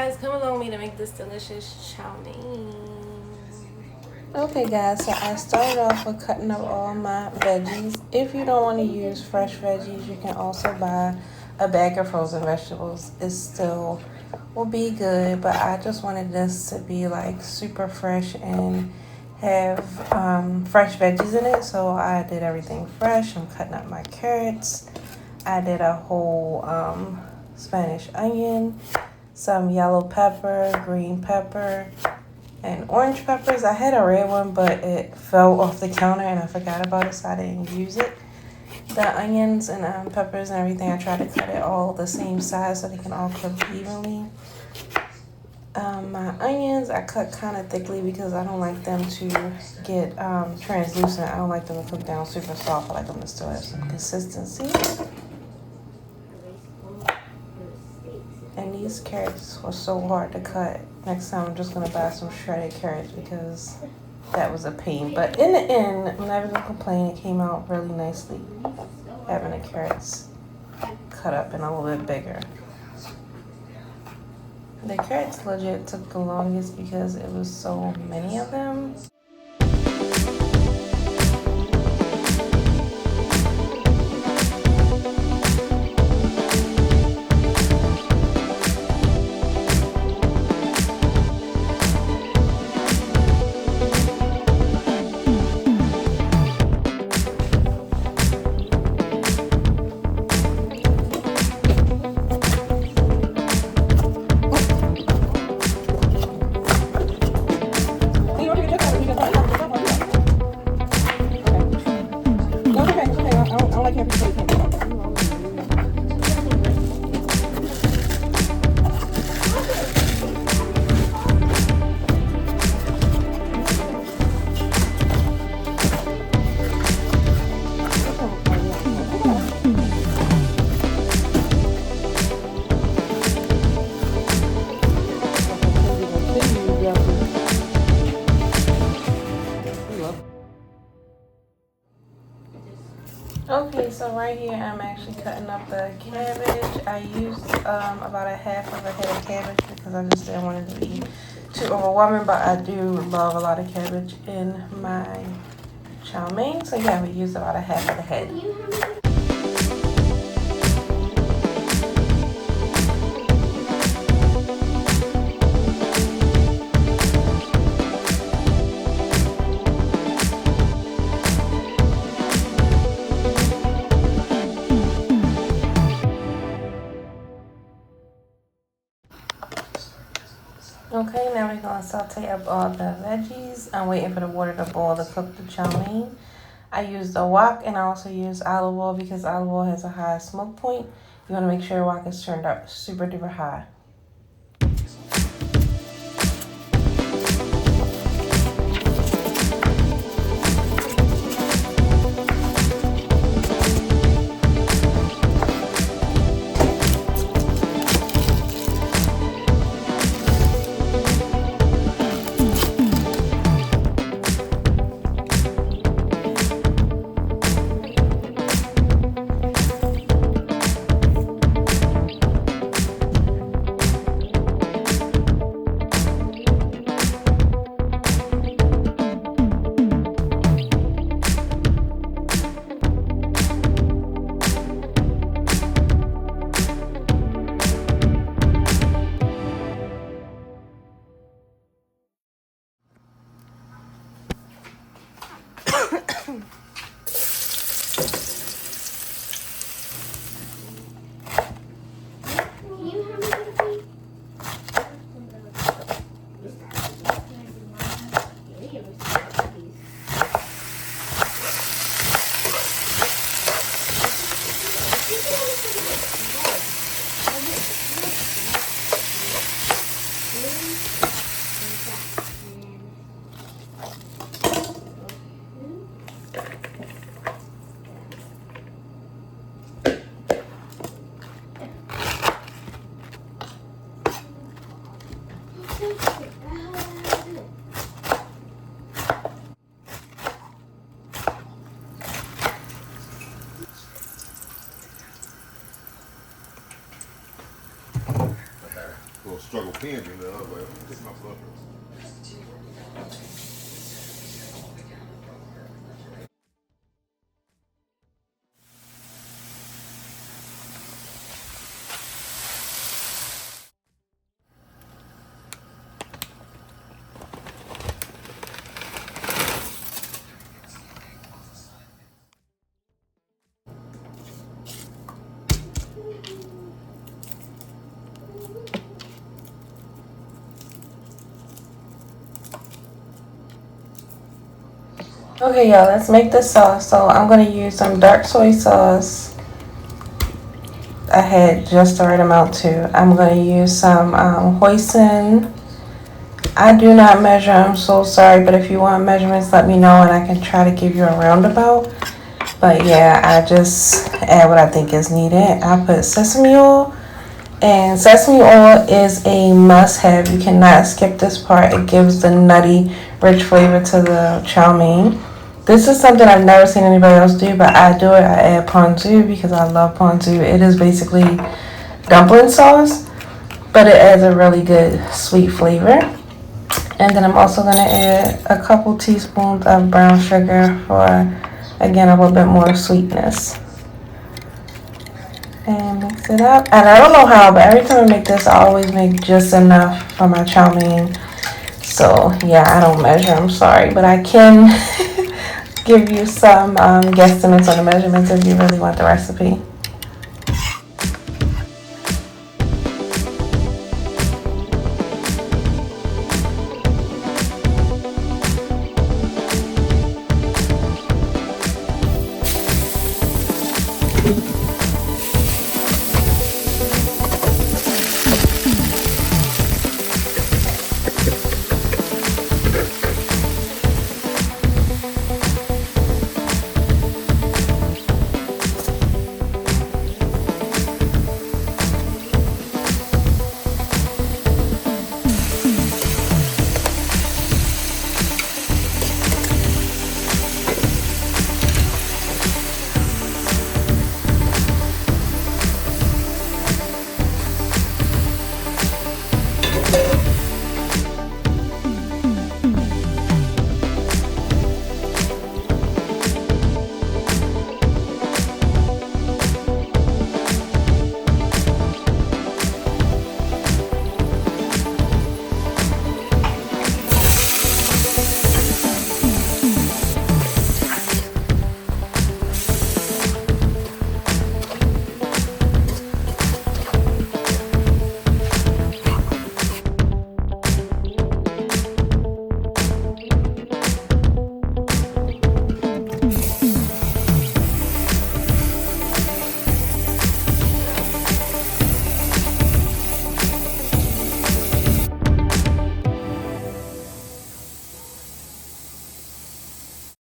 guys, come along with me to make this delicious chow mein. Okay guys, so I started off with cutting up all my veggies. If you don't want to use fresh veggies, you can also buy a bag of frozen vegetables. It still will be good, but I just wanted this to be like super fresh and have fresh veggies in it. So I did everything fresh. I'm cutting up my carrots. I did a whole Spanish onion, some yellow pepper, green pepper, and orange peppers. I had a red one, but it fell off the counter and I forgot about it, so I didn't use it. The onions and peppers and everything, I tried to cut it all the same size so they can all cook evenly. My onions, I cut kind of thickly because I don't like them to get translucent. I don't like them to cook down super soft. I like them to still have some consistency. And these carrots were so hard to cut. Next time I'm just going to buy some shredded carrots because that was a pain. But in the end, I'm never going to complain. It came out really nicely, having the carrots cut up and a little bit bigger. The carrots legit took the longest because it was so many of them. Okay, so right here I'm actually cutting up the cabbage. I used about a half of a head of cabbage because I just didn't want it to be too overwhelming, but I do love a lot of cabbage in my chow mein. So yeah, we used about a half of the head. Okay, now we're going to saute up all the veggies. I'm waiting for the water to boil to cook the chow mein. I used a wok and I also used olive oil because olive oil has a high smoke point. You want to make sure your wok is turned up super duper high. struggle peeing in the other way. It's my blood pressure. Okay, y'all, let's make this sauce. So I'm gonna use some dark soy sauce. I had just the right amount too. I'm gonna use some hoisin. I do not measure, I'm so sorry, but if you want measurements, let me know and I can try to give you a roundabout. But yeah, I just add what I think is needed. I put sesame oil, and sesame oil is a must-have. You cannot skip this part. It gives the nutty, rich flavor to the chow mein. This is something I've never seen anybody else do, but I do it. I add ponzu because I love ponzu. It is basically dumpling sauce, but it adds a really good sweet flavor. And then I'm also going to add a couple teaspoons of brown sugar for, again, a little bit more sweetness. And mix it up. And I don't know how, but every time I make this, I always make just enough for my chow mein. So, yeah, I don't measure. I'm sorry, but I can give you some guesstimates on the measurements if you really want the recipe.